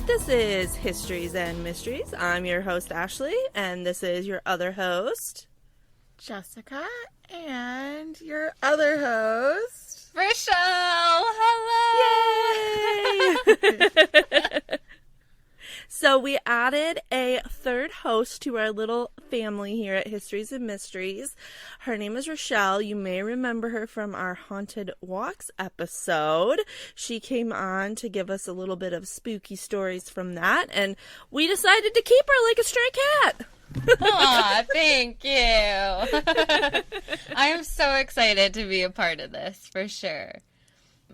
This is Histories and Mysteries. I'm your host, Ashley, and this is your other host, Jessica, and your other host, Rochelle. Hello! Yay! So we added a third host to our little family here at Histories and Mysteries. Her name is Rochelle. You may remember her from our Haunted Walks episode. She came on to give us a little bit of spooky stories from that, and we decided to keep her like a stray cat. Aw, thank you. I am so excited to be a part of this, for sure.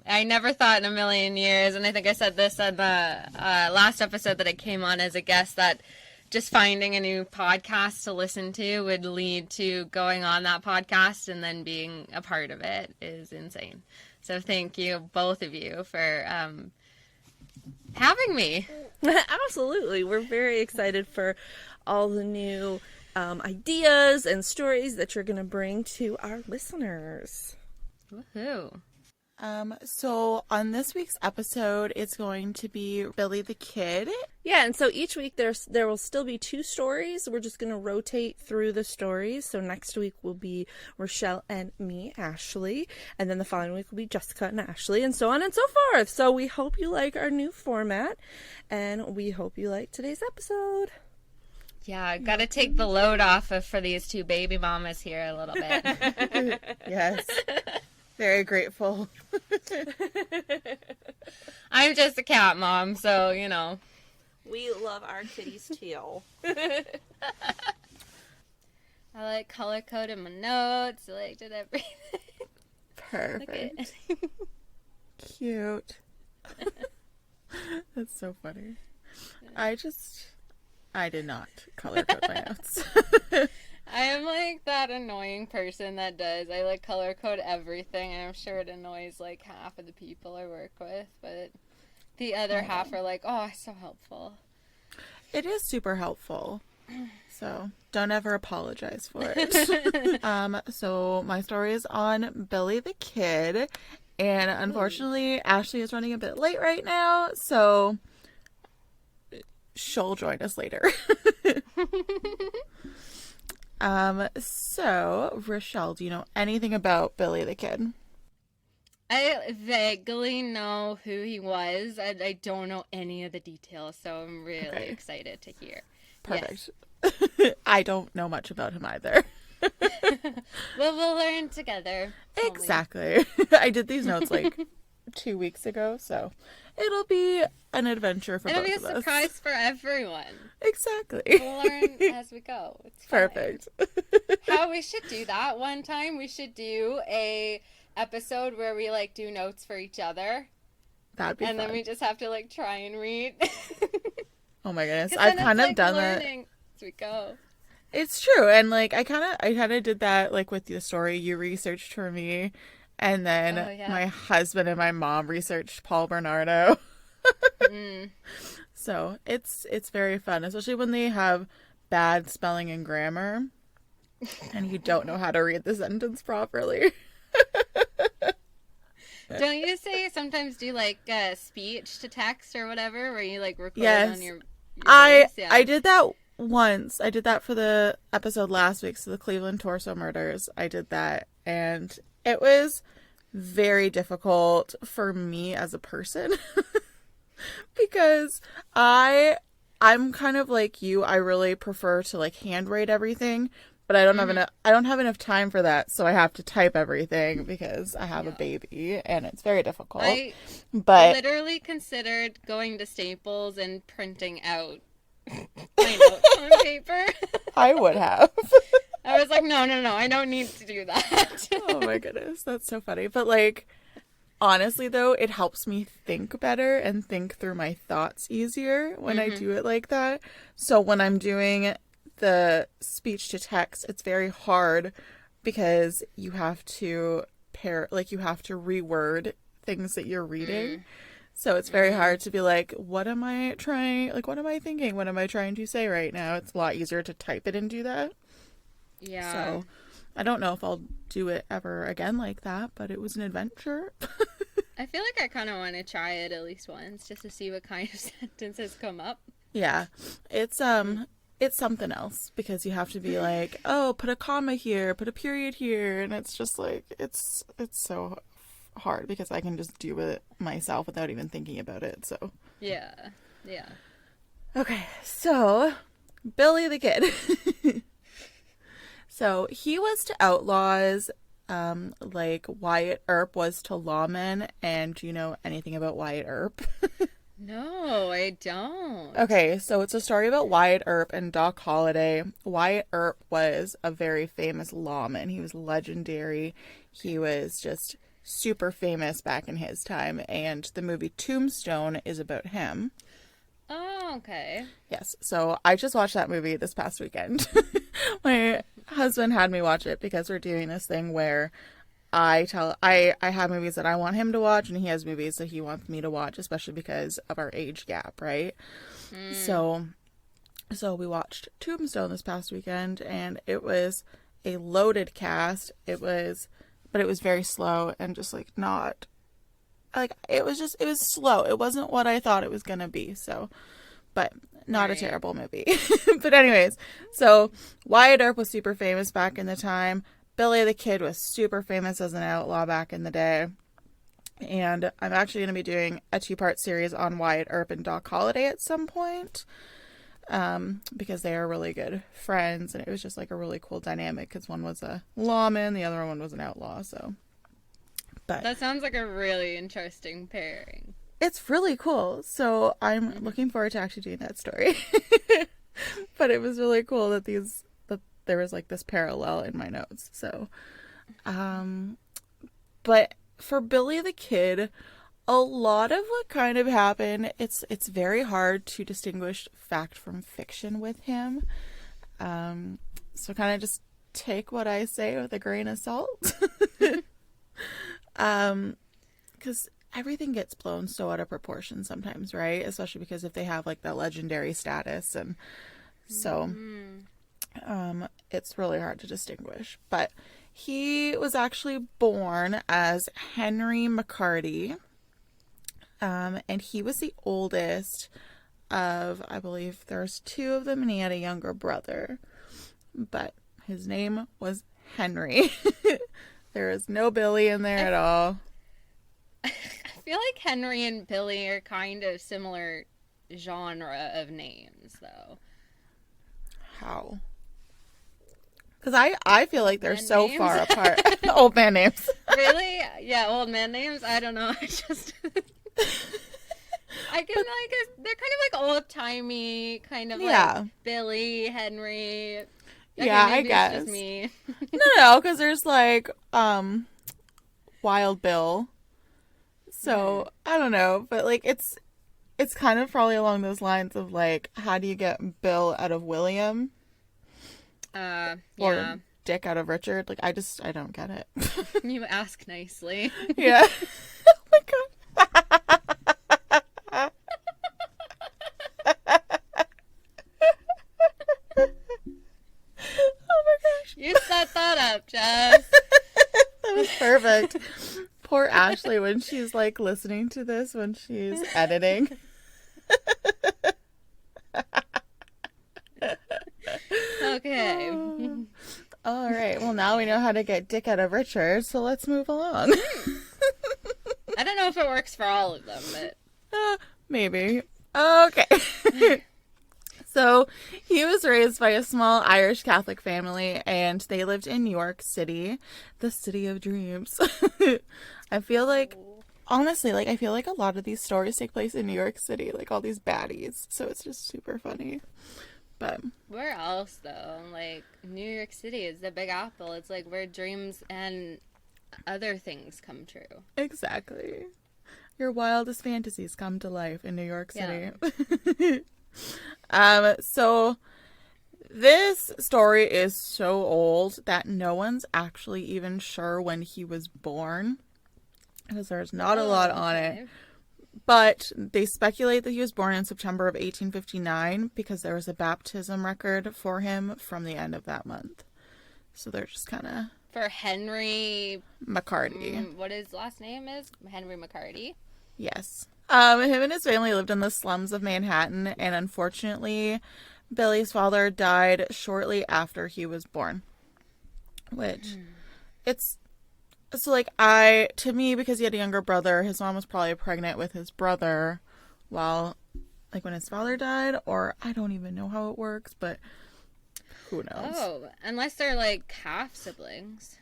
I never thought in a million years, and I think I said this on the last episode that I came on as a guest, that just finding a new podcast to listen to would lead to going on that podcast and then being a part of it is insane. So thank you, both of you, for having me. Absolutely. We're very excited for all the new ideas and stories that you're going to bring to our listeners. Woohoo. So on this week's episode, it's going to be Billy the Kid. Yeah, and so each week there will still be 2 stories. We're just going to rotate through the stories. So next week will be Rochelle and me, Ashley. And then the following week will be Jessica and Ashley, and so on and so forth. So we hope you like our new format, and we hope you like today's episode. Yeah, got to take the load off for these 2 baby mamas here a little bit. Yes. Very grateful. I'm just a cat mom, so, you know. We love our kitties too. I like color-coded my notes. I like did everything. Perfect. Cute. That's so funny. I did not color code my notes. I am like that annoying person that does. I like color code everything, and I'm sure it annoys like half of the people I work with, but the other half are like, oh, it's so helpful. It is super helpful. So don't ever apologize for it. So my story is on Billy the Kid, and unfortunately Ashley is running a bit late right now, so she'll join us later. So Rochelle, do you know anything about Billy the Kid? I vaguely know who he was. I don't know any of the details, so I'm really excited to hear. Perfect. Yes. I don't know much about him either. Well, we'll learn together. Exactly. I did these notes like 2 weeks ago, so it'll be an adventure for both of us. It'll be a surprise for everyone. Exactly. We'll learn as we go. It's perfect. How we should do that one time, we should do a episode where we like do notes for each other. That'd be fun. And then we just have to like try and read. Oh my goodness. I've kind of done that. As we go. It's true. And like I kind of did that like with the story you researched for me. And then my husband and my mom researched Paul Bernardo. So it's very fun, especially when they have bad spelling and grammar and you don't know how to read the sentence properly. Don't you sometimes do like speech to text or whatever where you like record on your voice? I did that once. I did that for the episode last week, so the Cleveland Torso Murders. I did that, and it was very difficult for me as a person because I'm kind of like you. I really prefer to like handwrite everything, but I don't have enough time for that, so I have to type everything because I have a baby and it's very difficult. But literally considered going to Staples and printing out my notes on paper. I would have. I was like, no, I don't need to do that. Oh my goodness, that's so funny. But like, honestly though, it helps me think better and think through my thoughts easier when I do it like that. So when I'm doing the speech to text, it's very hard because you have to reword things that you're reading. So it's very hard to be like, what am I thinking? What am I trying to say right now? It's a lot easier to type it and do that. Yeah. So I don't know if I'll do it ever again like that, but it was an adventure. I feel like I kind of want to try it at least once just to see what kind of sentences come up. Yeah, it's something else because you have to be like, oh, put a comma here, put a period here, and it's just like it's so hard because I can just do it myself without even thinking about it. So Yeah. okay, so Billy the Kid. So he was to outlaws, like Wyatt Earp was to lawmen. And do you know anything about Wyatt Earp? No, I don't. Okay, so it's a story about Wyatt Earp and Doc Holliday. Wyatt Earp was a very famous lawman. He was legendary. He was just super famous back in his time. And the movie Tombstone is about him. Oh, okay. Yes, so I just watched that movie this past weekend. My husband had me watch it because we're doing this thing where I have movies that I want him to watch and he has movies that he wants me to watch, especially because of our age gap, right? So we watched Tombstone this past weekend and it was a loaded cast. But it was very slow and just like not like it was slow. It wasn't what I thought it was gonna be. So, but not a terrible movie. But anyways, so Wyatt Earp was super famous back in the time. Billy the Kid was super famous as an outlaw back in the day. And I'm actually going to be doing a 2-part series on Wyatt Earp and Doc Holliday at some point. Because they are really good friends. And it was just like a really cool dynamic because one was a lawman, the other one was an outlaw. So, but That sounds like a really interesting pairing. it's really cool. So I'm looking forward to actually doing that story. But it was really cool that there was like this parallel in my notes. So, but for Billy the Kid, a lot of what kind of happened, it's very hard to distinguish fact from fiction with him. So kind of just take what I say with a grain of salt. Because everything gets blown so out of proportion sometimes, right? Especially because if they have like that legendary status, and so it's really hard to distinguish. But he was actually born as Henry McCarty, and he was the oldest of, I believe there's 2 of them, and he had a younger brother, but his name was Henry. There is no Billy in there at all. I feel like Henry and Billy are kind of similar genre of names, though. How? Because I feel like they're Man so names? far apart. Old man names. Really? Yeah, old man names? I don't know. I just... I can, they're kind of like old-timey, kind of Yeah. like Billy, Henry. Okay, Yeah, I maybe guess. It's just me. No, because there's like Wild Bill. So I don't know, but like it's kind of probably along those lines of like, how do you get Bill out of William Yeah. or Dick out of Richard? Like I don't get it. You ask nicely. Yeah. Oh my god. Oh my gosh. You set that up, Jess. That was perfect. Poor Ashley when she's like listening to this when she's editing. Okay. All right. Well, now we know how to get Dick out of Richard, so let's move along. I don't know if it works for all of them, but Maybe. Okay. So he was raised by a small Irish Catholic family, and they lived in New York City, the city of dreams. I feel like, honestly, like I feel like a lot of these stories take place in New York City, like all these baddies. So it's just super funny. But where else though? Like New York City is the Big Apple. It's like where dreams and other things come true. exactly. Your wildest fantasies come to life in New York City. So this story is so old that no one's actually even sure when he was born, because there's not a lot on it. But they speculate that he was born in September of 1859 because there was a baptism record for him from the end of that month. So they're just kind of For Henry, McCarty. what his last name is? Henry McCarty. Yes. Him and his family lived in the slums of Manhattan, and unfortunately, Billy's father died shortly after he was born. Which, it's, so like, to me, because he had a younger brother, his mom was probably pregnant with his brother while, like, when his father died, or I don't even know how it works, but who knows? Oh, unless they're like half siblings.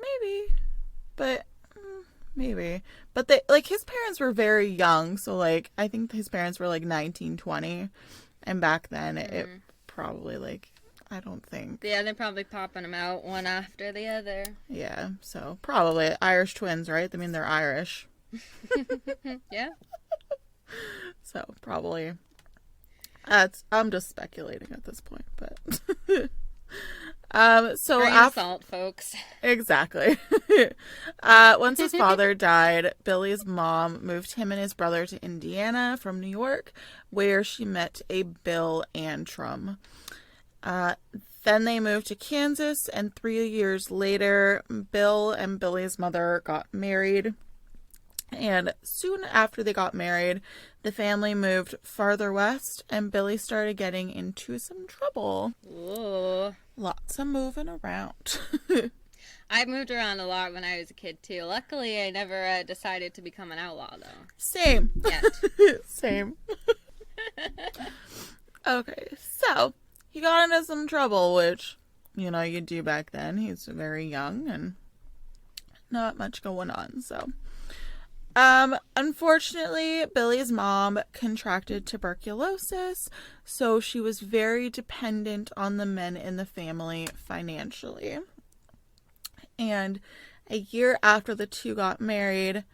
Maybe. But, maybe. But they, like, his parents were very young, so, like, I think his parents were, like, 19, 20. And back then, it probably, like, I don't think. Yeah, they're probably popping them out one after the other. Yeah, so probably Irish twins, right? I mean, they're Irish. Yeah. So, probably. I'm just speculating at this point, but. So Grain of salt, folks. Exactly. Once his father died, Billy's mom moved him and his brother to Indiana from New York, where she met a Bill Antrim. Then they moved to Kansas, and 3 years later, Bill and Billy's mother got married. And soon after they got married, the family moved farther west, and Billy started getting into some trouble. Ooh. Lots of moving around. I moved around a lot when I was a kid, too. Luckily, I never decided to become an outlaw, though. Same. Yet. Same. Okay, so he got into some trouble, which, you know, you do back then. He's very young and not much going on, so. Unfortunately, Billy's mom contracted tuberculosis, so she was very dependent on the men in the family financially. And a year after the two got married,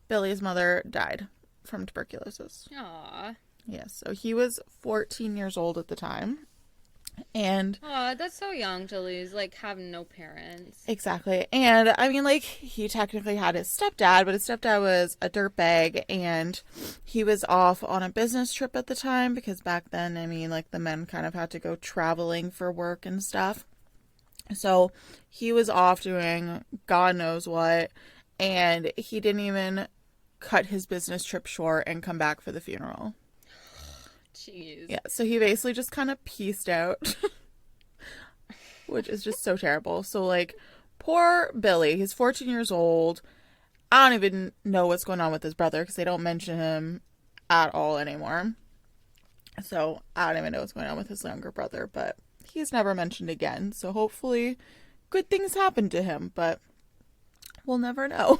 Billy's mother died from tuberculosis. Aw. Yes, so he was 14 years old at the time. And Aw, that's so young to lose, like, have no parents. exactly. And I mean, like, he technically had his stepdad, but his stepdad was a dirtbag, and he was off on a business trip at the time because back then, I mean, like, the men kind of had to go traveling for work and stuff. So he was off doing God knows what, and he didn't even cut his business trip short and come back for the funeral. Jeez. Yeah, so he basically just kind of pieced out, which is just so terrible. So, like, poor Billy, he's 14 years old. I don't even know what's going on with his brother because they don't mention him at all anymore. So, I don't even know what's going on with his younger brother, but he's never mentioned again. So, hopefully, good things happen to him, but we'll never know.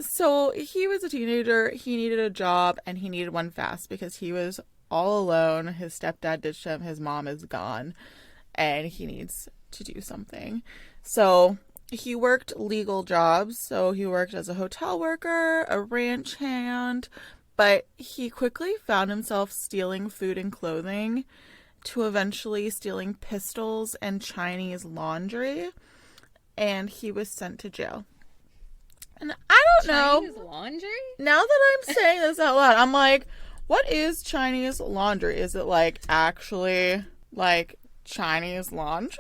So he was a teenager, he needed a job, and he needed one fast because he was all alone. His stepdad ditched him, his mom is gone, and he needs to do something. So he worked legal jobs. So he worked as a hotel worker, a ranch hand, but he quickly found himself stealing food and clothing to eventually stealing pistols and Chinese laundry, and he was sent to jail. And I don't know. Chinese laundry? Now that I'm saying this out loud, I'm like, what is Chinese laundry? Is it, like, actually, like, Chinese laundry?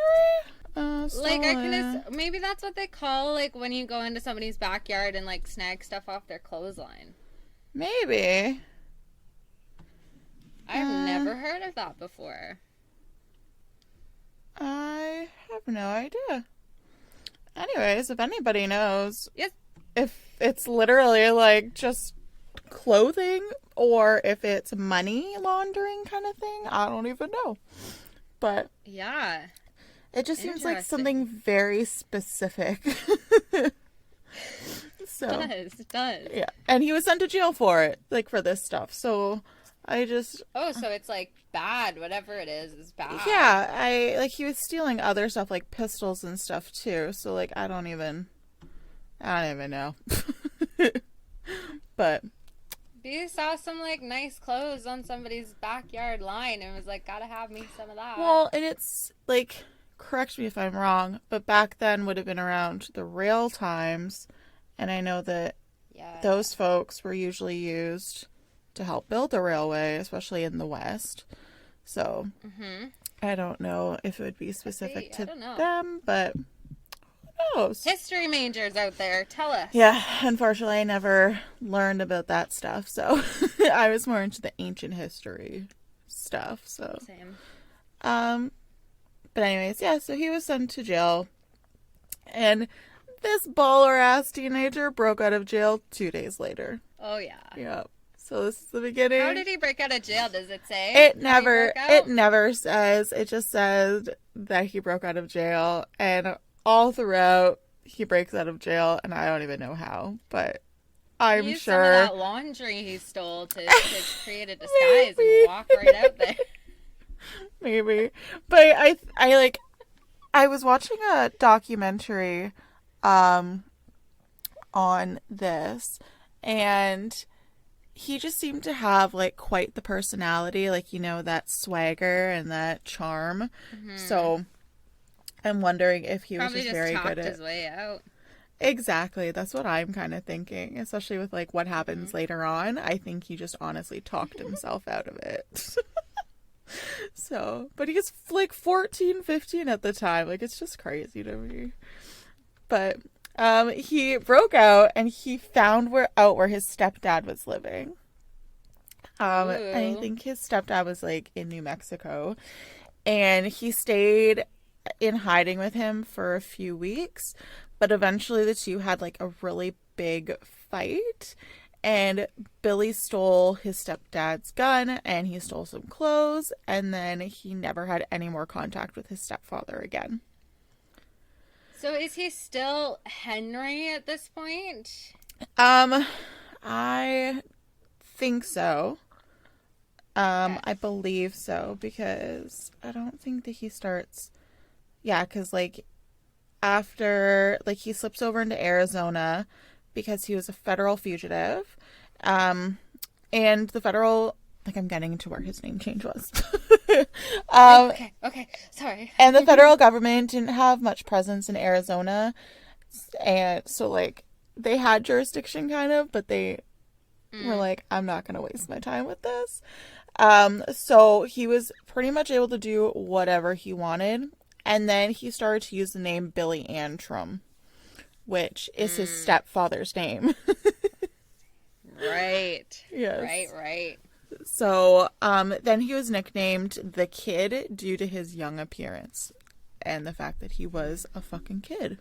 Like, I can maybe that's what they call, like, when you go into somebody's backyard and, like, snag stuff off their clothesline. Maybe. I've never heard of that before. I have no idea. Anyways, if anybody knows... Yes. If it's literally, like, just clothing or if it's money laundering kind of thing, I don't even know. But Yeah. it just seems like Interesting. something very specific. So, It does. yeah. And he was sent to jail for it, like, for this stuff. So, I just... Oh, so it's, like, bad. Whatever it is bad. Yeah, like, he was stealing other stuff, like pistols and stuff, too. So, like, I don't even know. But You saw some, like, nice clothes on somebody's backyard line and was like, gotta have me some of that. well, and it's like, correct me if I'm wrong, but back then would have been around the rail times, and I know that Yeah. those folks were usually used to help build the railway, especially in the West. So I don't know if it would be specific I to don't know. them, but who knows? History majors out there, tell us. Yeah, unfortunately, I never learned about that stuff, so I was more into the ancient history stuff. So, Same. but anyways, yeah. So he was sent to jail, and this baller ass teenager broke out of jail 2 days later. Oh yeah. Yep. So this is the beginning. How did he break out of jail? Does it say? It how he never. broke out? It never says. It just says that he broke out of jail, and all throughout he breaks out of jail, and I don't even know how, but I'm Use sure. some of that laundry he stole to create a disguise Maybe. and walk right out there. Maybe, but I was watching a documentary, on this, and he just seemed to have like quite the personality, like, you know, that swagger and that charm. So I'm wondering if he was Probably just just very talked good at his way out. Exactly. That's what I'm kind of thinking, especially with like what happens later on. I think he just honestly talked himself out of it. So, but he's like 14, 15 at the time. Like, it's just crazy to me. But he broke out and he found out where his stepdad was living. And I Ooh. think his stepdad was like in New Mexico, and he stayed in hiding with him for a few weeks, but eventually the two had like a really big fight, and Billy stole his stepdad's gun and he stole some clothes, and then he never had any more contact with his stepfather again. So is he still Henry at this point? I think so. I believe so, because I don't think that he starts. Yeah, because like after, like, he slips over into Arizona because he was a federal fugitive, and the federal, like, I'm getting into where his name change was. Okay, sorry. And the federal government didn't have much presence in Arizona, and so like they had jurisdiction kind of, but they were like, I'm not gonna waste my time with this. So he was pretty much able to do whatever he wanted, and then he started to use the name Billy Antrim, which is his stepfather's name. Right. Yes. Right. So then he was nicknamed the Kid due to his young appearance and the fact that he was a fucking kid.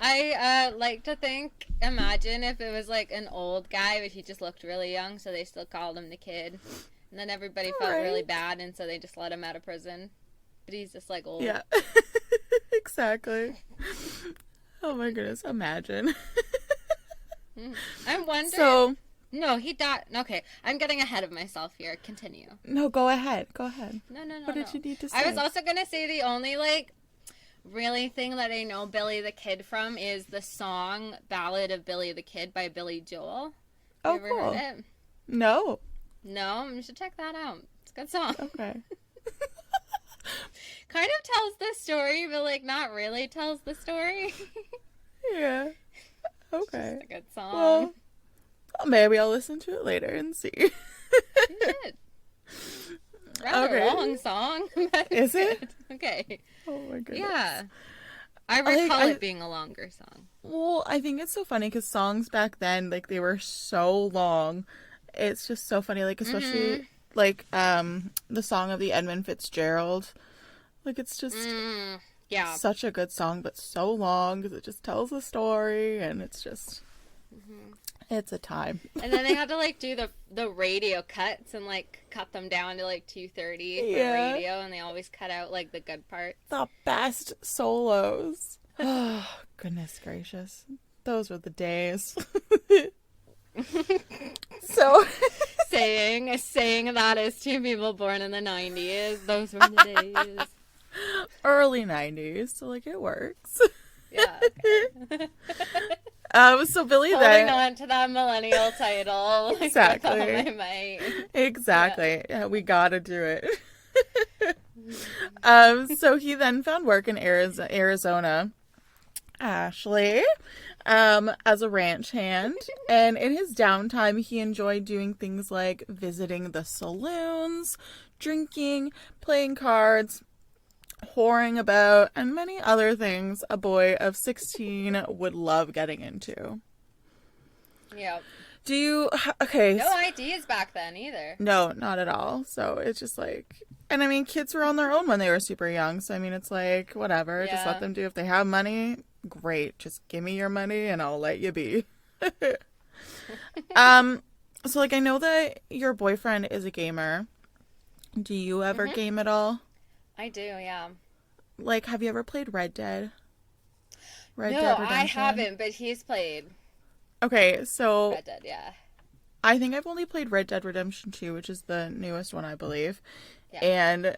I like to imagine if it was like an old guy, but he just looked really young, so they still called him the Kid. And then everybody felt Right. really bad, and so they just let him out of prison. But he's just like old. Yeah. Exactly. Oh my goodness, imagine. I'm wondering. So, No, he died. Okay, I'm getting ahead of myself here. Continue. no, go ahead. Go ahead. No. What did you need to say? I was also gonna say the only like really thing that I know Billy the Kid from is the song "Ballad of Billy the Kid" by Billy Joel. Oh, You ever cool. heard it? No. No, you should check that out. It's a good song. Okay. Kind of tells the story, but like not really tells the story. Yeah. Okay. It's a good song. Well, maybe I'll listen to it later and see. You should. Rather Okay. long song. but Is it? good. Okay. Oh my goodness. Yeah. I Like, recall I- it being a longer song. Well, I think it's so funny because songs back then, like, they were so long. It's just so funny, like, especially like the song of the Edmund Fitzgerald. Like, it's just Yeah. such a good song, but so long because it just tells the story, and it's just it's a time. And then they had to like do the radio cuts and like cut them down to like 2:30 for Yeah. radio, and they always cut out like the good parts. The best solos. Oh, goodness gracious. Those were the days. So, saying that as two people born in the 90s. Those were the days. early 90s, so like it works. Yeah. Okay. So Billy Holding then on to that millennial title. Like, Exactly. with all my might. exactly. Yeah, we gotta do it. So he then found work in Arizona. Ashley. as a ranch hand. And in his downtime, he enjoyed doing things like visiting the saloons, drinking, playing cards, whoring about, and many other things a boy of 16 would love getting into. Yep. Do you... Okay. No IDs back then either. No, not at all. So it's just like... And I mean, kids were on their own when they were super young. So I mean, it's like, whatever. Just let them do. If they have money, great. Just give me your money and I'll let you be. So like, I know that your boyfriend is a gamer. Do you ever game at all? I do, yeah. Like, have you ever played Red Dead? No, I haven't, but he's played Okay, so Red Dead, yeah. I think I've only played Red Dead Redemption 2, which is the newest one, I believe. Yeah. And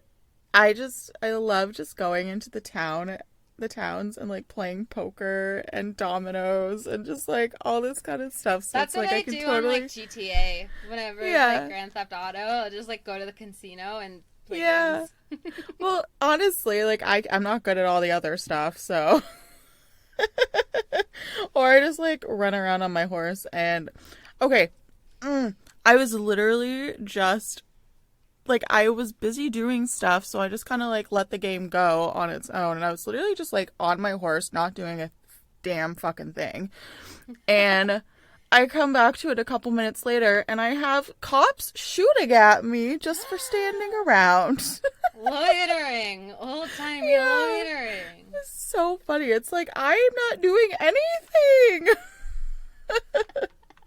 I love just going into the towns and like playing poker and dominoes and just like all this kind of stuff. So That's it's what like I can do totally on like GTA. Whenever it's like Grand Theft Auto, I'll just like go to the casino and play games. Well, honestly, like I'm not good at all the other stuff, so or I just like run around on my horse and okay. I was literally just like, I was busy doing stuff, so I just kind of like let the game go on its own, and I was literally just like on my horse, not doing a damn fucking thing. And I come back to it a couple minutes later, and I have cops shooting at me just for standing around. Loitering. Old-timey loitering. It's so funny. It's like, I'm not doing anything.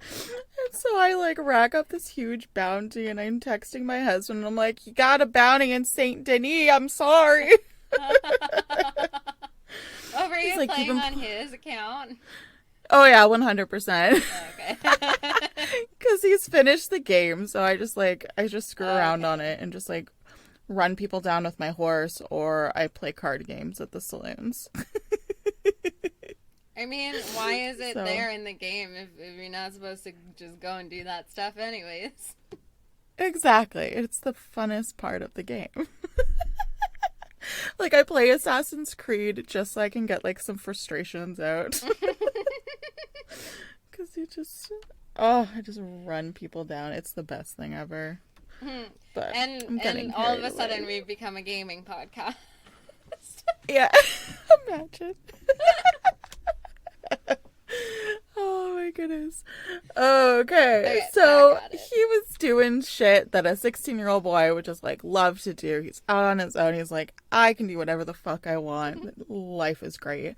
And so I like rack up this huge bounty and I'm texting my husband and I'm like, you got a bounty in Saint Denis, I'm sorry. Oh, were you like, playing on his account? Oh yeah, 100%. Okay. Because he's finished the game, so I just screw around on it and just like run people down with my horse, or I play card games at the saloons. I mean, why is it there in the game if you're not supposed to just go and do that stuff anyways? Exactly. It's the funnest part of the game. Like, I play Assassin's Creed just so I can get, like, some frustrations out. Because I just run people down. It's the best thing ever. But and all of a sudden we've become a gaming podcast. Yeah. Imagine. Oh my goodness. Okay, so he was doing shit that a 16-year-old boy would just like love to do. He's out on his own. He's like, I can do whatever the fuck I want. Life is great.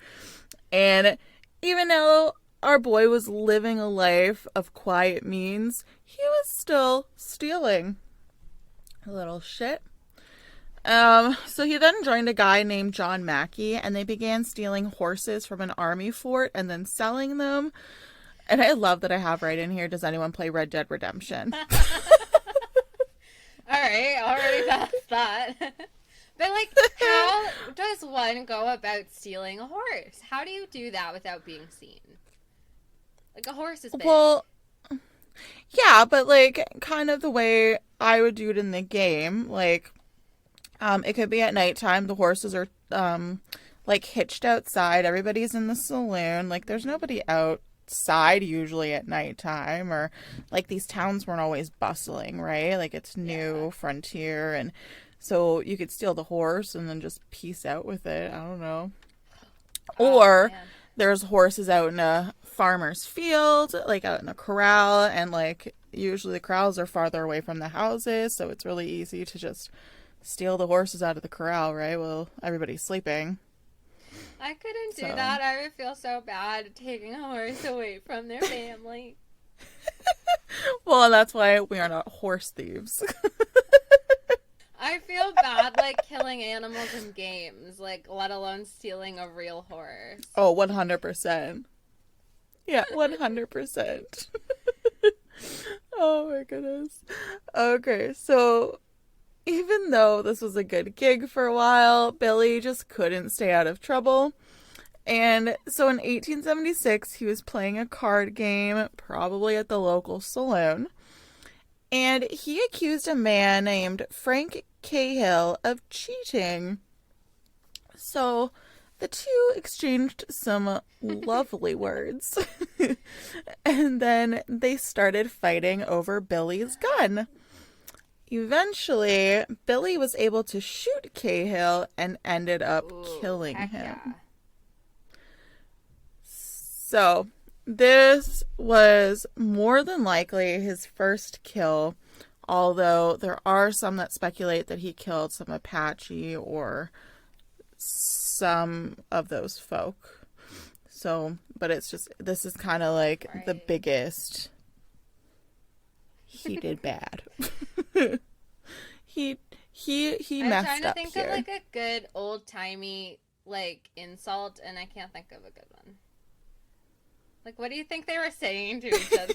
And even though our boy was living a life of quiet means, he was still stealing. A little shit. So he then joined a guy named John Mackey, and they began stealing horses from an army fort and then selling them. And I love that I have right in here, does anyone play Red Dead Redemption? Alright, already past that. But like, how does one go about stealing a horse? How do you do that without being seen? Like, a horse is big. Well, yeah, but like, kind of the way I would do it in the game, like, it could be at nighttime. The horses are, like, hitched outside. Everybody's in the saloon. Like, there's nobody outside usually at nighttime. Or, like, these towns weren't always bustling, right? Like, it's new frontier. And so you could steal the horse and then just peace out with it. I don't know. Or there's horses out in a farmer's field, like, out in a corral. And, like, usually the corrals are farther away from the houses. So it's really easy to just steal the horses out of the corral, right? Well, everybody's sleeping. I couldn't do that. I would feel so bad taking a horse away from their family. Well, that's why we are not horse thieves. I feel bad, like, killing animals in games, like, let alone stealing a real horse. Oh, 100%. Yeah, 100%. Oh my goodness. Okay, so even though this was a good gig for a while, Billy just couldn't stay out of trouble. And so in 1876, he was playing a card game, probably at the local saloon. And he accused a man named Frank Cahill of cheating. So the two exchanged some lovely words. And then they started fighting over Billy's gun. Eventually, Billy was able to shoot Cahill and ended up killing him. Yeah. So, this was more than likely his first kill, although there are some that speculate that he killed some Apache or some of those folk. So, but it's just, this is kind of like the biggest. He did bad. He I'm messed trying to up think here. of like a good old timey like insult, and I can't think of a good one. Like, what do you think they were saying to each other?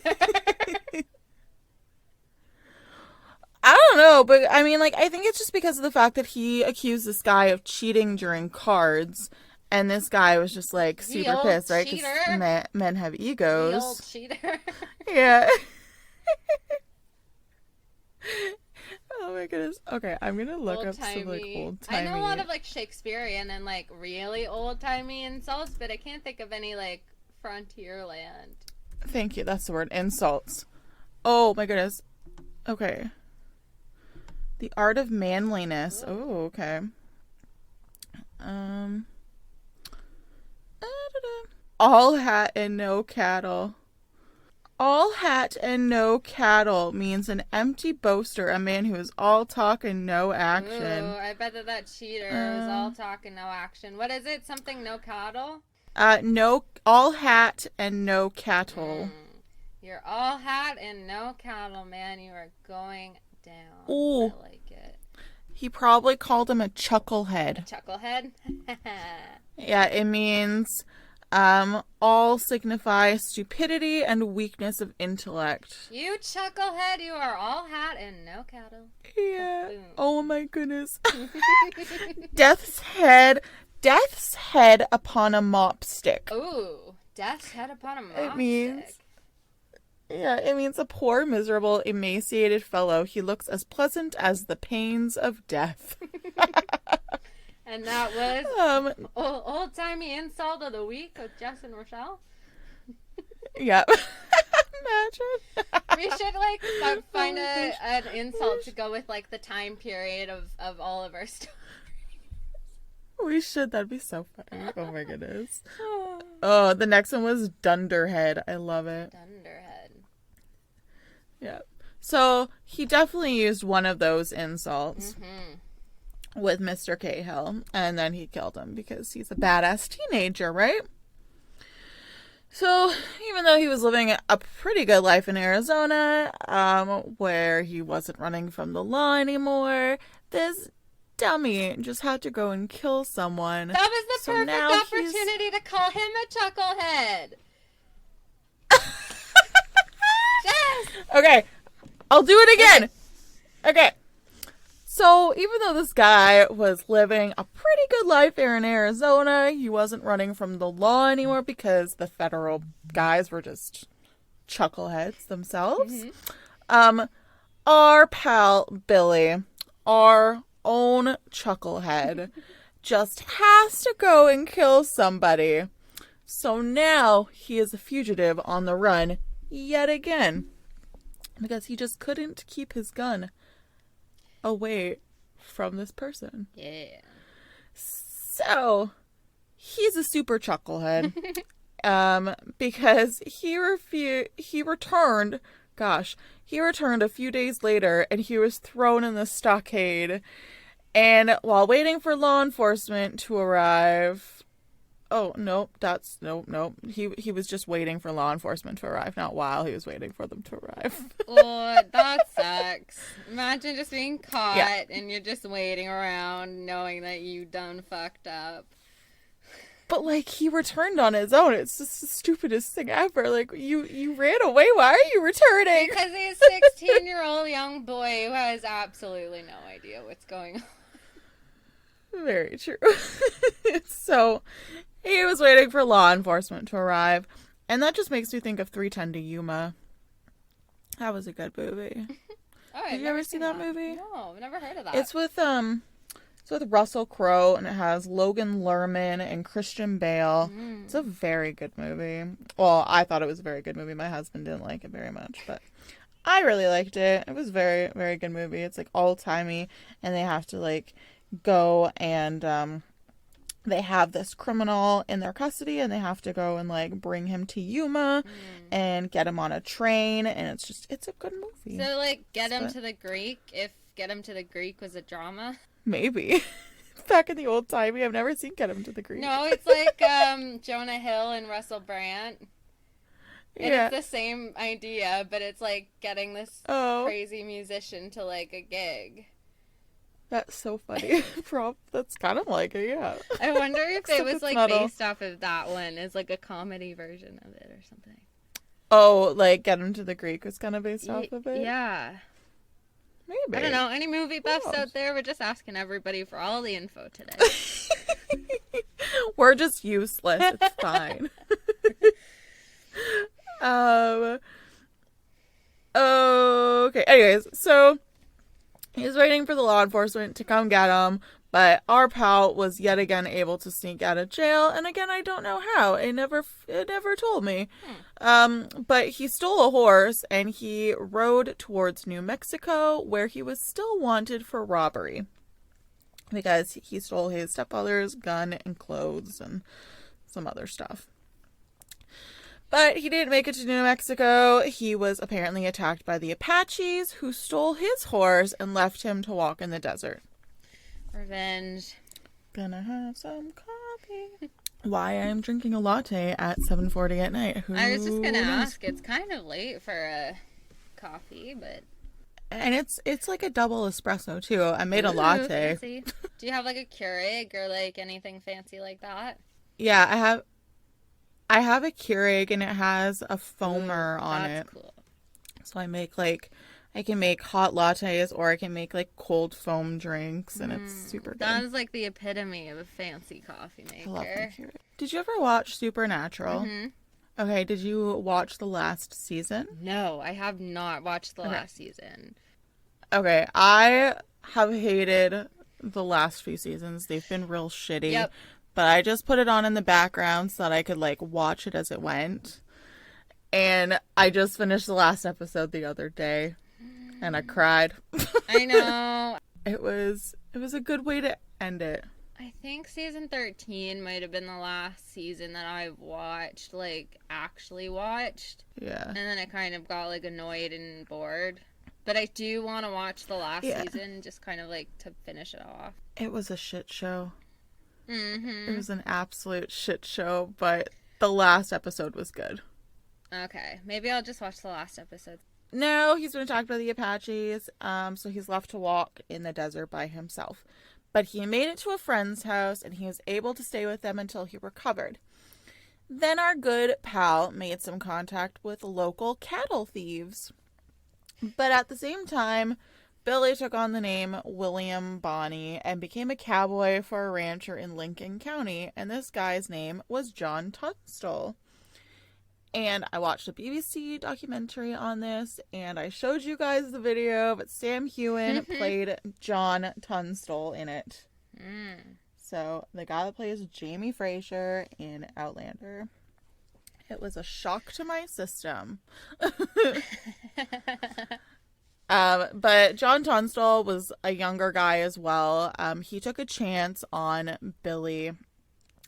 I don't know, but I mean, like, I think it's just because of the fact that he accused this guy of cheating during cards, and this guy was just like super old pissed, right? cheater. Because men have The egos. old cheater. Yeah. Oh my goodness. Okay, I'm gonna look up some like old I timey. know a lot of like Shakespearean and like really old timey insults, but I can't think of any like frontier land. Thank you. That's the word. Insults. Oh my goodness. Okay. The art of manliness. Oh, okay. All hat and no cattle. All hat and no cattle means an empty boaster, a man who is all talk and no action. Ooh, I bet that cheater was all talk and no action. What is it? Something no cattle? No, all hat and no cattle. You're all hat and no cattle, man. You are going down. Ooh. I like it. He probably called him a chucklehead. Chucklehead? Yeah, it means all signify stupidity and weakness of intellect. You chucklehead, you are all hat and no cattle. Yeah. Boom. Oh my goodness. Death's head upon a mop stick. Ooh, death's head upon a mop It means stick. Yeah, it means a poor, miserable, emaciated fellow. He looks as pleasant as the pains of death. And that was old-timey insult of the week with Jess and Rochelle. Yeah. Imagine. We should like find an insult to go with like the time period of all of our stories. We should. That'd be so funny. Oh my goodness. Oh, the next one was Dunderhead. I love it. Dunderhead. Yeah. So he definitely used one of those insults with Mr. Cahill, and then he killed him because he's a badass teenager, right? So even though he was living a pretty good life in Arizona, where he wasn't running from the law anymore, this dummy just had to go and kill someone. That was the perfect now opportunity to call him a chucklehead. Jess! Okay, I'll do it again. Okay. So, even though this guy was living a pretty good life there in Arizona, he wasn't running from the law anymore because the federal guys were just chuckleheads themselves. Our pal Billy, our own chucklehead, just has to go and kill somebody. So now he is a fugitive on the run yet again because he just couldn't keep his gun away from this person. Yeah. So he's a super chucklehead because he returned a few days later, and he was thrown in the stockade, and while waiting for law enforcement to arrive, he was just waiting for law enforcement to arrive, not while he was waiting for them to arrive. Oh, that sucks. Imagine just being caught and you're just waiting around knowing that you done fucked up. But, like, he returned on his own. It's just the stupidest thing ever. Like, you ran away. Why are you returning? Because he's a 16-year-old young boy who has absolutely no idea what's going on. Very true. So, he was waiting for law enforcement to arrive. And that just makes me think of 3:10 to Yuma. That was a good movie. Oh, Have you ever seen that movie? No, I've never heard of that. It's with, It's with Russell Crowe, and it has Logan Lerman and Christian Bale. It's a very good movie. Well, I thought it was a very good movie. My husband didn't like it very much, but I really liked it. It was a very, very good movie. It's like old-timey, and they have to like go and they have this criminal in their custody, and they have to go and like bring him to Yuma and get him on a train, and it's a good movie. So like Get Him to the Greek, if Get Him to the Greek was a drama. Maybe. Back in the old timey, I've never seen Get Him to the Greek. No, it's like Jonah Hill and Russell Brand. And Yeah. it's the same idea, but it's like getting this crazy musician to like a gig. That's so funny. That's kind of like it, yeah. I wonder if Except it was it's like not based off of that one as like a comedy version of it or something. Oh, like Get Him to the Greek was kind of based off of it? Yeah. Maybe. I don't know. Any movie buffs knows? out there? We're just asking everybody for all the info today. We're just useless. It's fine. Okay. Anyways, so he's waiting for the law enforcement to come get him, but our pal was yet again able to sneak out of jail, and again, I don't know how. It never told me. But he stole a horse and he rode towards New Mexico, where he was still wanted for robbery because he stole his stepfather's gun and clothes and some other stuff. But he didn't make it to New Mexico. He was apparently attacked by the Apaches, who stole his horse and left him to walk in the desert. Revenge. Gonna have some coffee. Why I'm drinking a latte at 7:40 at night. I was just gonna knows? ask. It's kind of late for a coffee, but And it's like a double espresso too. I made a Ooh, latte. fancy. Do you have like a Keurig or like anything fancy like that? Yeah, I have a Keurig and it has a foamer on That's it. cool. So I can make hot lattes or I can make like cold foam drinks and it's super good. That is like the epitome of a fancy coffee I love my maker. Keurig. Did you ever watch Supernatural? Mm-hmm. Okay, did you watch the last season? No, I have not watched the last season. Okay, I have hated the last few seasons. They've been real shitty. Yep. But I just put it on in the background so that I could like watch it as it went. And I just finished the last episode the other day and I cried. I know. It was a good way to end it. I think season 13 might have been the last season that I watched, like actually watched. Yeah. And then I kind of got like annoyed and bored. But I do want to watch the last season just kind of like to finish it off. It was a shit show. Mm-hmm. It was an absolute shit show, but the last episode was good. Okay. Maybe I'll just watch the last episode. No, he's been attacked by the Apaches, so he's left to walk in the desert by himself. But he made it to a friend's house, and he was able to stay with them until he recovered. Then our good pal made some contact with local cattle thieves. But at the same time, Billy took on the name William Bonney and became a cowboy for a rancher in Lincoln County, and this guy's name was John Tunstall. And I watched a BBC documentary on this, and I showed you guys the video, but Sam Heughan played John Tunstall in it. So, the guy that plays Jamie Fraser in Outlander. It was a shock to my system. But John Tunstall was a younger guy as well. He took a chance on Billy.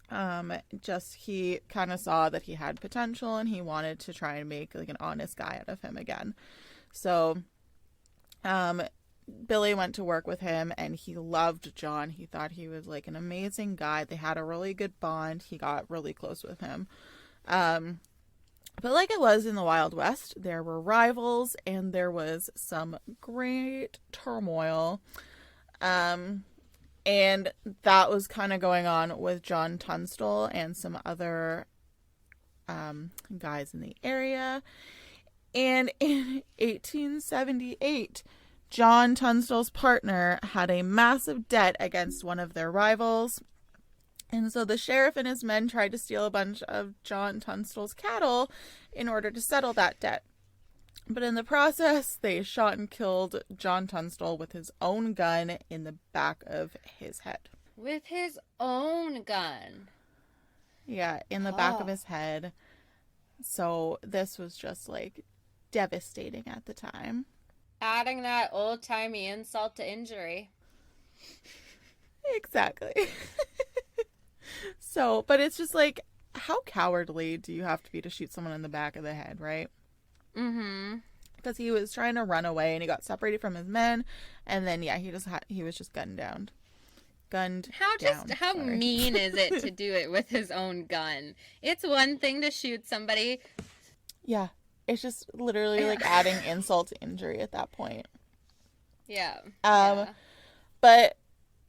He kind of saw that he had potential and he wanted to try and make like an honest guy out of him again. So, Billy went to work with him and he loved John. He thought he was like an amazing guy. They had a really good bond. He got really close with him. But like it was in the Wild West, there were rivals and there was some great turmoil. And that was kind of going on with John Tunstall and some other guys in the area. And in 1878, John Tunstall's partner had a massive debt against one of their rivals. And so the sheriff and his men tried to steal a bunch of John Tunstall's cattle in order to settle that debt. But in the process, they shot and killed John Tunstall with his own gun in the back of his head. With his own gun. Yeah, in the back of Oh. his head. So this was just like devastating at the time. Adding that old-timey insult to injury. Exactly. So, but it's just like, how cowardly do you have to be to shoot someone in the back of the head, right? Mm-hmm. Because he was trying to run away and he got separated from his men, and then yeah, he was just gunned down. How mean is it to do it with his own gun? It's one thing to shoot somebody. Yeah, it's just literally like adding insult to injury at that point. Yeah. But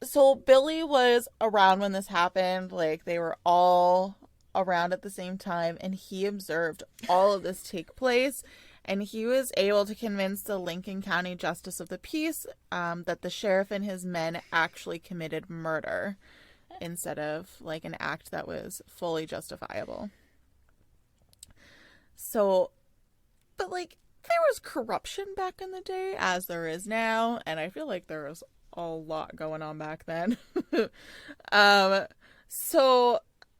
so Billy was around when this happened. Like, they were all around at the same time, and he observed all of this take place, and he was able to convince the Lincoln County Justice of the Peace that the sheriff and his men actually committed murder instead of like an act that was fully justifiable. So, but like, there was corruption back in the day, as there is now, and I feel like there was a lot going on back then. So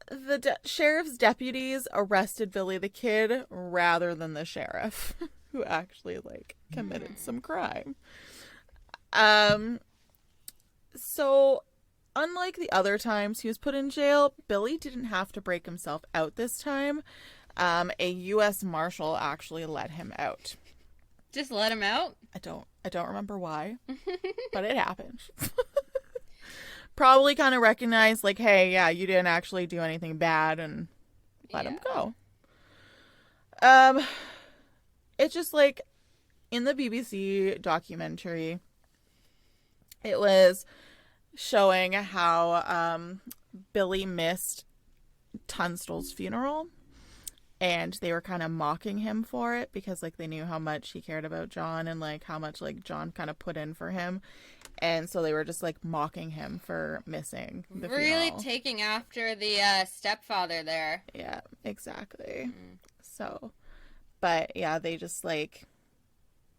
the sheriff's deputies arrested Billy the Kid rather than the sheriff, who actually like committed some crime. So unlike the other times he was put in jail, Billy didn't have to break himself out this time. A U.S. Marshal actually let him out. Just let him out? I don't remember why, but it happened. Probably kind of recognized, like, hey, yeah, you didn't actually do anything bad, and let him go. It's just like in the BBC documentary, it was showing how Billy missed Tunstall's funeral. And they were kind of mocking him for it because, like, they knew how much he cared about John and, like, how much, like, John kind of put in for him. And so they were just, like, mocking him for missing the Really funeral. taking after the stepfather there. Yeah, exactly. So, but, yeah, they just, like,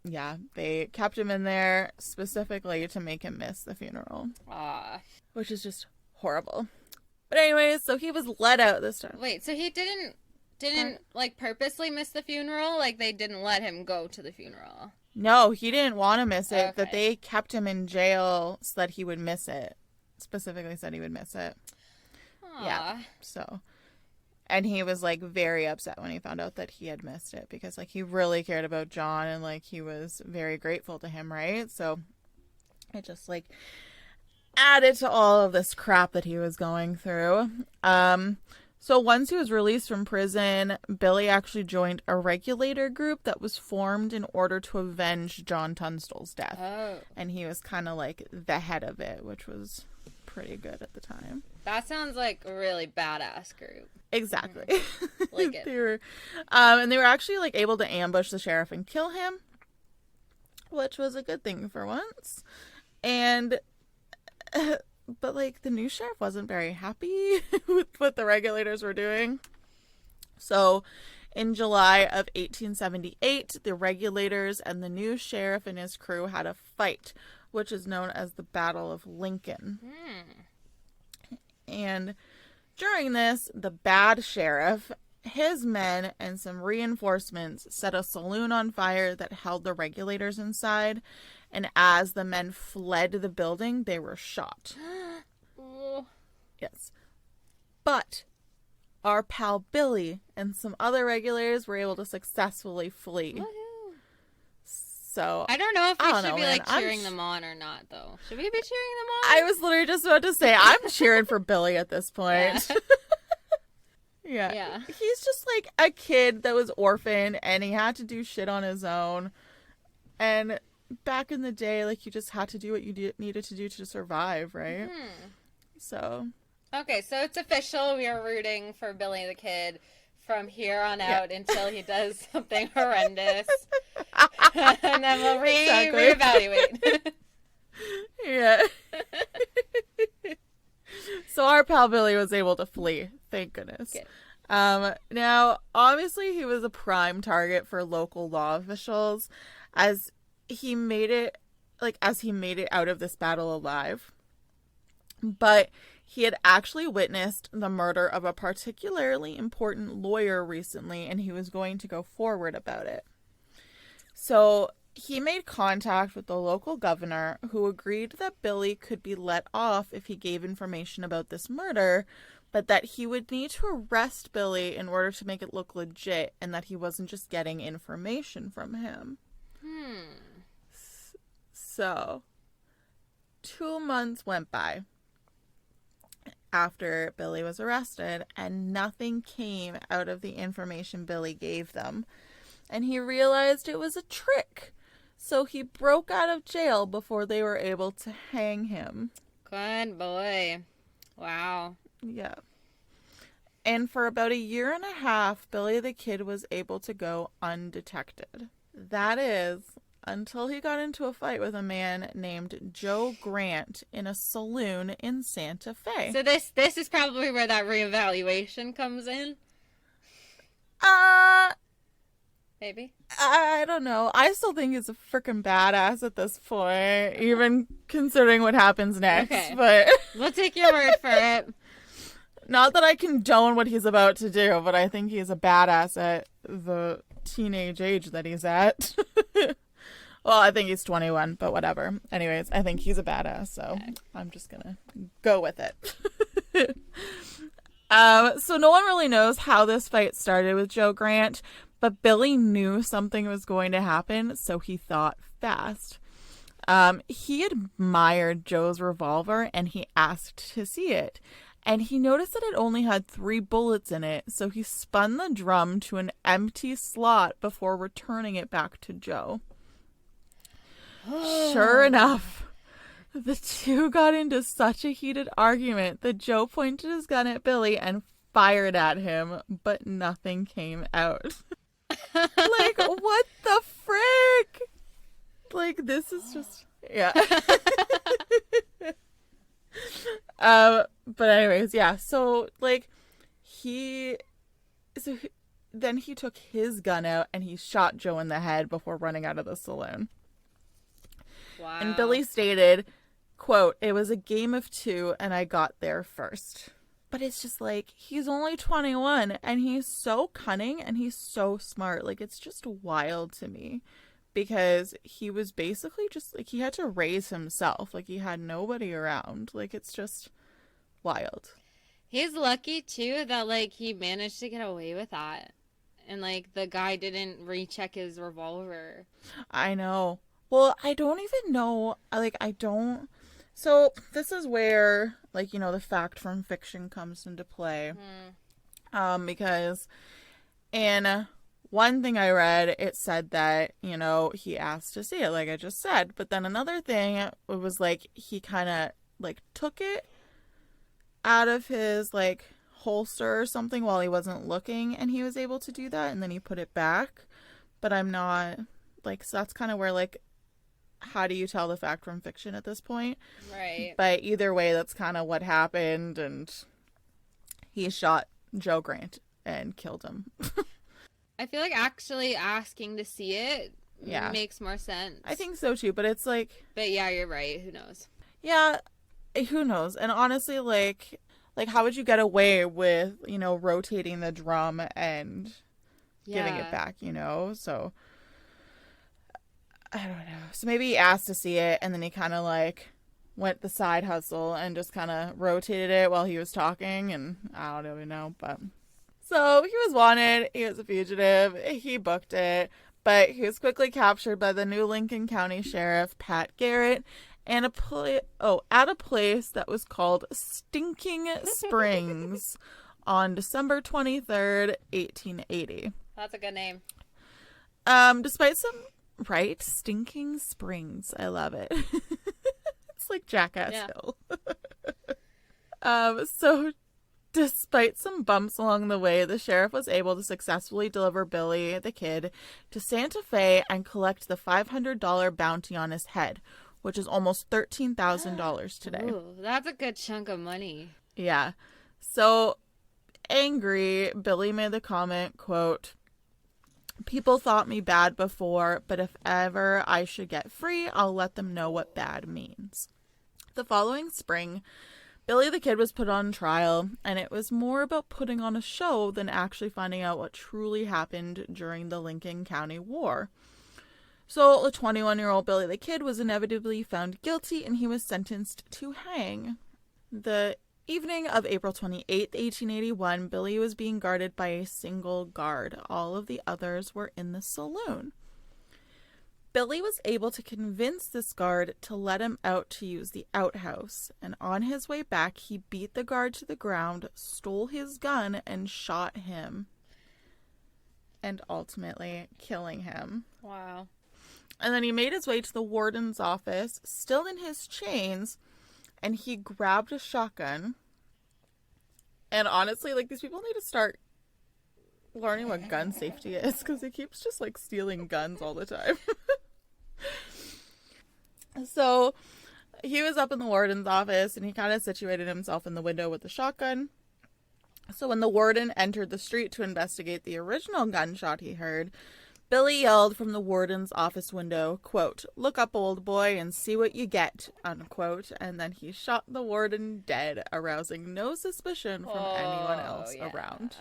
yeah, they kept him in there specifically to make him miss the funeral. Aw. Which is just horrible. But anyways, so he was let out this time. Wait, so he didn't like purposely miss the funeral? Like they didn't let him go to the funeral? No, he didn't want to miss it. Okay. That they kept him in jail so that he would miss it. Specifically said he would miss it. Aw. Yeah. So, and he was like very upset when he found out that he had missed it because like he really cared about John and like he was very grateful to him, right? So it just like added to all of this crap that he was going through. So once he was released from prison, Billy actually joined a regulator group that was formed in order to avenge John Tunstall's death. Oh. And he was kind of like the head of it, which was pretty good at the time. That sounds like a really badass group. Exactly. Like it. They were, and they were actually like able to ambush the sheriff and kill him, which was a good thing for once. And but like the new sheriff wasn't very happy with what the regulators were doing. So in July of 1878, the regulators and the new sheriff and his crew had a fight, which is known as the Battle of Lincoln. And during this, the bad sheriff, his men, and some reinforcements set a saloon on fire that held the regulators inside. And as the men fled the building, they were shot. Oh. Yes. But our pal Billy and some other regulators were able to successfully flee. Woohoo. So I don't know if we I don't should know, be man. like I'm cheering them on or not, though. Should we be cheering them on? I was literally just about to say, I'm cheering for Billy at this point. Yeah. Yeah. He's just like a kid that was orphaned and he had to do shit on his own. And back in the day, like, you just had to do what you needed to do to survive, right? So. Okay, so it's official. We are rooting for Billy the Kid from here on out until he does something horrendous. And then we'll Exactly. reevaluate. Yeah. So our pal Billy was able to flee, thank goodness. Good. Now, obviously, he was a prime target for local law officials as he made it, out of this battle alive. But he had actually witnessed the murder of a particularly important lawyer recently, and he was going to go forward about it. So he made contact with the local governor, who agreed that Billy could be let off if he gave information about this murder, but that he would need to arrest Billy in order to make it look legit, and that he wasn't just getting information from him. So, 2 months went by after Billy was arrested, and nothing came out of the information Billy gave them. And he realized it was a trick. So he broke out of jail before they were able to hang him. Good boy. Wow. Yeah. And for about 1.5 years, Billy the Kid was able to go undetected. That is, until he got into a fight with a man named Joe Grant in a saloon in Santa Fe. So this is probably where that reevaluation comes in? Maybe. I don't know. I still think he's a freaking badass at this point, even considering what happens next. Okay. But We'll take your word for it. not that I condone what he's about to do, but I think he's a badass at the teenage age that he's at. Well, I think he's 21, but whatever. Anyways, I think he's a badass, so okay. I'm just gonna go with it. So no one really knows how this fight started with Joe Grant, but Billy knew something was going to happen, so he thought fast. He admired Joe's revolver, and he asked to see it. And he noticed that it only had 3 bullets in it, so he spun the drum to an empty slot before returning it back to Joe. Sure enough, the two got into such a heated argument that Joe pointed his gun at Billy and fired at him, but nothing came out. Like, what the frick? Like, this is just... Yeah. But anyways, yeah. So, like, then he took his gun out and he shot Joe in the head before running out of the saloon. Wow. And Billy stated, quote, "It was a game of 2 and I got there first." But it's just like, he's only 21 and he's so cunning and he's so smart. Like, it's just wild to me because he was basically just like, he had to raise himself. Like, he had nobody around. Like, it's just wild. He's lucky too that like he managed to get away with that. And like the guy didn't recheck his revolver. I know. Well, I don't even know. So this is where, like, you know, the fact from fiction comes into play. Because in one thing I read, it said that, you know, he asked to see it, like I just said. But then another thing, it was like he kind of, like, took it out of his, like, holster or something while he wasn't looking, and he was able to do that, and then he put it back. But I'm not, like, so that's kind of where, like, how do you tell the fact from fiction at this point? Right. But either way, that's kind of what happened, and he shot Joe Grant and killed him. I feel like actually asking to see it makes more sense. I think so too, but it's like... But yeah, you're right. Who knows? Yeah, who knows? And honestly, like how would you get away with, you know, rotating the drum and giving it back, you know? So... I don't know. So maybe he asked to see it, and then he kind of, like, went the side hustle and just kind of rotated it while he was talking, and I don't even know, but... So, he was wanted, he was a fugitive, he booked it, but he was quickly captured by the New Lincoln County Sheriff, Pat Garrett, and at a place that was called Stinking Springs on December 23rd, 1880. That's a good name. Despite some... Right? Stinking Springs. I love it. It's like Jackass Hill. So, despite some bumps along the way, the sheriff was able to successfully deliver Billy the Kid to Santa Fe and collect the $500 bounty on his head, which is almost $13,000 today. Ooh, that's a good chunk of money. Yeah. So, angry, Billy made the comment, quote, "People thought me bad before, but if ever I should get free, I'll let them know what bad means." The following spring, Billy the Kid was put on trial, and it was more about putting on a show than actually finding out what truly happened during the Lincoln County War. So the 21-year-old Billy the Kid was inevitably found guilty, and he was sentenced to hang. The evening of April 28th, 1881, Billy was being guarded by a single guard. All of the others were in the saloon. Billy was able to convince this guard to let him out to use the outhouse, and on his way back, he beat the guard to the ground, stole his gun, and shot him, and ultimately killing him. Wow. And then he made his way to the warden's office, still in his chains, and he grabbed a shotgun. And honestly, like, these people need to start learning what gun safety is, because he keeps just, like, stealing guns all the time. So he was up in the warden's office, and he kind of situated himself in the window with the shotgun. So when the warden entered the street to investigate the original gunshot he heard, Billy yelled from the warden's office window, quote, "Look up, old boy, and see what you get," unquote. And then he shot the warden dead, arousing no suspicion from anyone else around.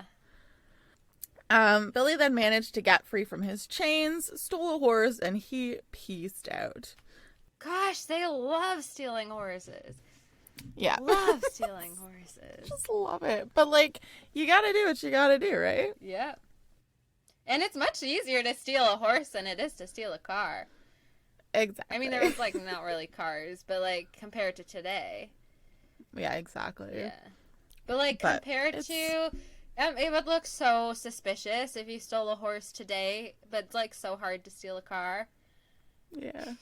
Billy then managed to get free from his chains, stole a horse, and he peaced out. Gosh, they love stealing horses. Yeah. Love stealing horses. Just love it. But, like, you gotta do what you gotta do, right? Yeah. And it's much easier to steal a horse than it is to steal a car. Exactly. I mean, there was, like, not really cars, but, like, compared to today. Yeah, exactly. Yeah. But, like, compared to... it would look so suspicious if you stole a horse today, but it's, like, so hard to steal a car. Yeah.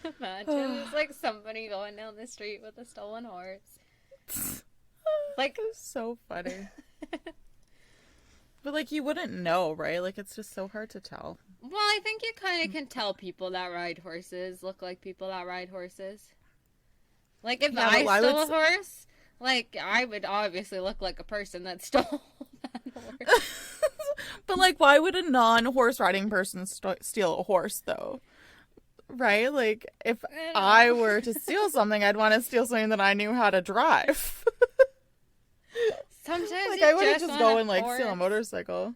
Imagine it's like somebody going down the street with a stolen horse. Like, it's so funny. But, like, you wouldn't know, right? Like, it's just so hard to tell. Well, I think you kind of can tell people that ride horses look like people that ride horses. Like, if I stole a horse, like, I would obviously look like a person that stole that horse. But, like, why would a non-horse riding person steal a horse, though? Right? Like, if I were to steal something, I'd want to steal something that I knew how to drive. Sometimes like, you I wouldn't just go and, like, horse. steal a motorcycle.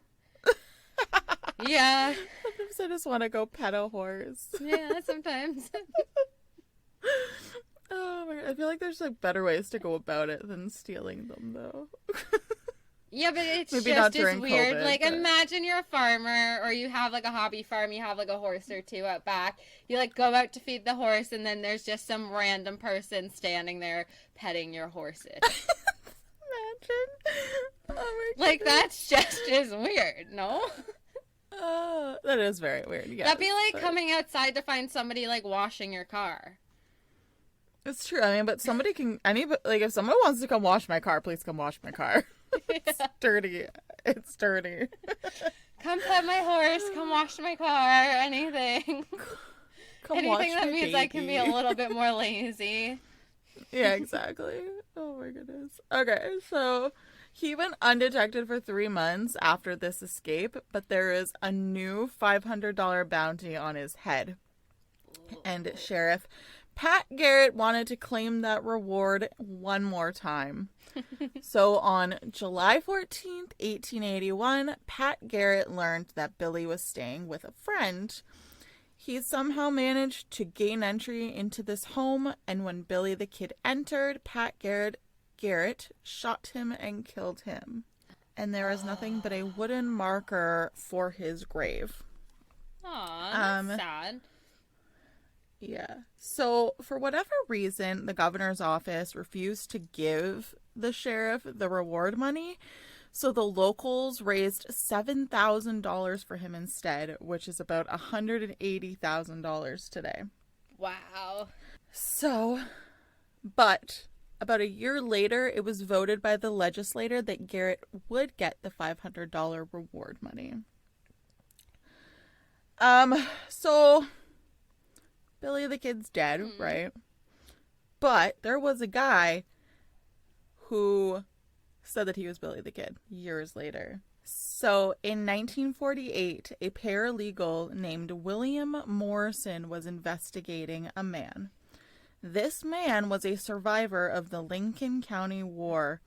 Yeah. Sometimes I just want to go pet a horse. Yeah, sometimes. Oh my God. I feel like there's, like, better ways to go about it than stealing them, though. Yeah, but it's Maybe just not as during weird. COVID, Like, but... imagine you're a farmer, or you have, like, a hobby farm, you have, like, a horse or two out back. You, like, go out to feed the horse, and then there's just some random person standing there petting your horses. Imagine. Oh my God. Like, that's just as weird, no? That is very weird, yeah. That'd be like coming outside to find somebody, like, washing your car. It's true. I mean, but somebody can... like, if someone wants to come wash my car, please come wash my car. It's dirty. It's dirty. Come pet my horse. Come wash my car. Anything. Anything that means I can be a little bit more lazy. Yeah, exactly. Oh my goodness. Okay, so he went undetected for 3 months after this escape, but there is a new $500 bounty on his head. And Sheriff Pat Garrett wanted to claim that reward one more time. So on July 14th, 1881, Pat Garrett learned that Billy was staying with a friend. He somehow managed to gain entry into this home, and when Billy the Kid entered, Pat Garrett shot him and killed him. And there is nothing but a wooden marker for his grave. Aw, that's sad. Yeah. So, for whatever reason, the governor's office refused to give the sheriff the reward money. So, the locals raised $7,000 for him instead, which is about $180,000 today. Wow. So, but about a year later, it was voted by the legislature that Garrett would get the $500 reward money. So... Billy the Kid's dead, right? But there was a guy who said that he was Billy the Kid years later. So in 1948, a paralegal named William Morrison was investigating a man. This man was a survivor of the Lincoln County War,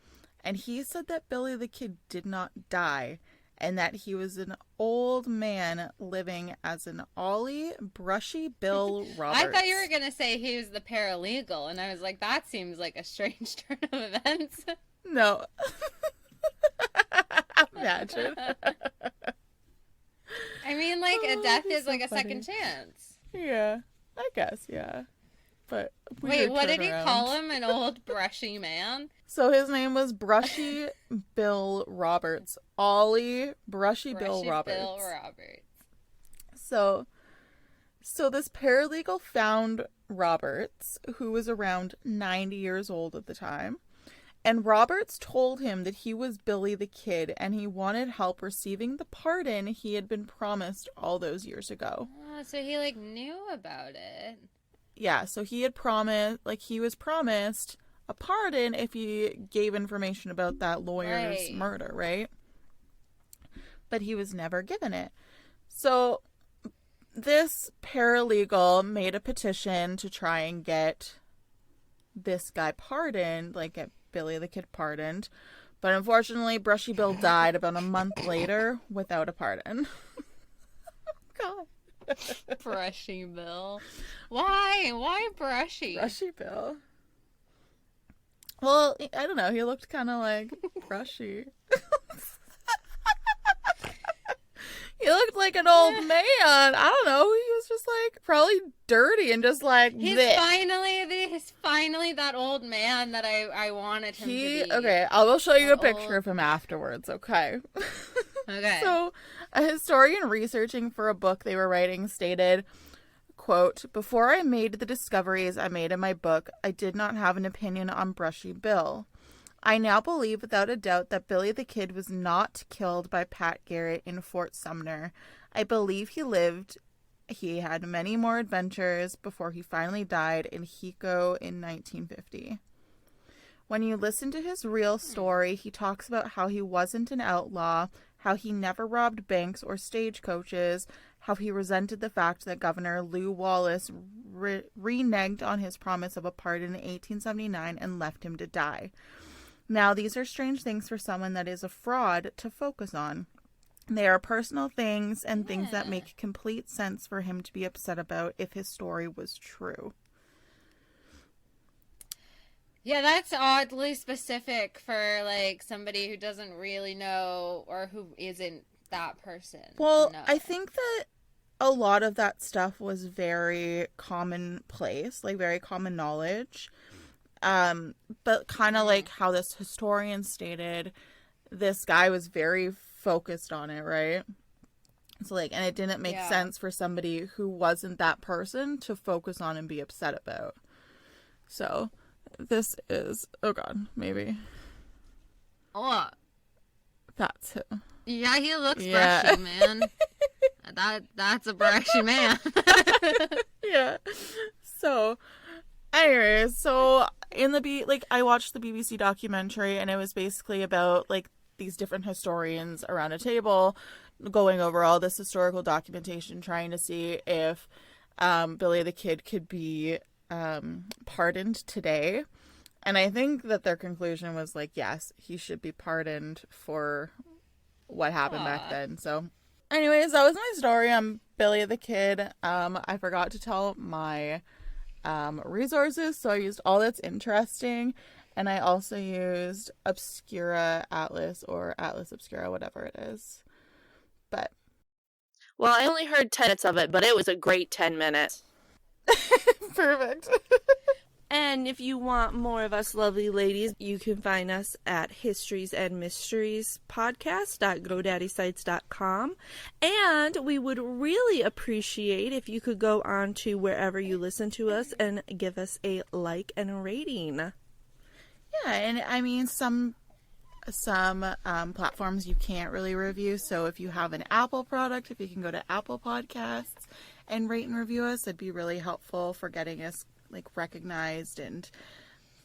and he said that Billy the Kid did not die, and that he was an old man living as an Ollie Brushy Bill Roberts. I thought you were going to say he was the paralegal, and I was like, that seems like a strange turn of events. No. Imagine. I mean, like, a death is so like a funny. second chance. Yeah, I guess, yeah. But Wait, what did he turnaround. call him? An old brushy man? So his name was Brushy Bill Roberts. Ollie Brushy Bill Brushy Roberts. Bill Roberts. So this paralegal found Roberts, who was around 90 years old at the time. And Roberts told him that he was Billy the Kid and he wanted help receiving the pardon he had been promised all those years ago. Oh, so he, like, knew about it. Yeah, so he was promised a pardon if he gave information about that lawyer's Right. murder, right? But he was never given it. So this paralegal made a petition to try and get this guy pardoned, like get Billy the Kid pardoned. But unfortunately, Brushy Bill died about a month later without a pardon. God. Brushy Bill. Why? Why brushy? Brushy Bill. Well, I don't know. He looked kind of like brushy. He looked like an old man. I don't know. He was just like probably dirty and just like He's bleh. finally that old man that I wanted him to be. Okay, I will show you a That picture old- of him afterwards, okay? Okay. So, a historian researching for a book they were writing stated, quote, "Before I made the discoveries I made in my book, I did not have an opinion on Brushy Bill. I now believe without a doubt that Billy the Kid was not killed by Pat Garrett in Fort Sumner. I believe he lived. He had many more adventures before he finally died in Hiko in 1950. When you listen to his real story, he talks about how he wasn't an outlaw, how he never robbed banks or stagecoaches, how he resented the fact that Governor Lew Wallace reneged on his promise of a pardon in 1879 and left him to die. Now, these are strange things for someone that is a fraud to focus on. They are personal things and things that make complete sense for him to be upset about if his story was true." Yeah, that's oddly specific for, like, somebody who doesn't really know or who isn't that person. Well, No. I think that a lot of that stuff was very commonplace, like very common knowledge. But kind of like how this historian stated, this guy was very focused on it, right? So like, and it didn't make Yeah. sense for somebody who wasn't that person to focus on and be upset about. So this is, oh God, maybe Oh, that's him. yeah, he looks Yeah. brushy, man. That's a brushy man. Yeah. So, anyways, so in the I watched the BBC documentary, and it was basically about like these different historians around a table going over all this historical documentation, trying to see if Billy the Kid could be pardoned today. And I think that their conclusion was like, yes, he should be pardoned for what happened back Aw. then. So, anyways, that was my story on Billy the Kid. I forgot to tell my resources, so I used All That's Interesting, and I also used Obscura Atlas or Atlas Obscura, whatever it is. But Well, I only heard 10 minutes of it, but it was a great 10 minutes. perfect. And if you want more of us lovely ladies, you can find us at Histories and Mysteries podcast.godaddysite.com. And we would really appreciate if you could go on to wherever you listen to us and give us a like and a rating. Yeah, and I mean some platforms you can't really review. So if you have an Apple product, if you can go to Apple Podcasts and rate and review us, it'd be really helpful for getting us like recognized and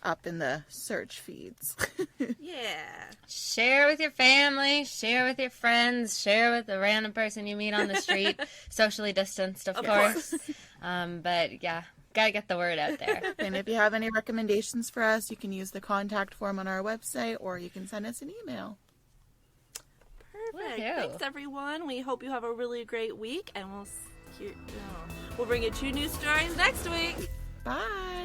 up in the search feeds. Yeah. Share with your family, share with your friends, share with the random person you meet on the street, socially distanced, of course. But yeah, gotta get the word out there. And if you have any recommendations for us, you can use the contact form on our website, or you can send us an email. Perfect. Woohoo. Thanks, everyone. We hope you have a really great week, and we'll bring you 2 new stories next week. Bye.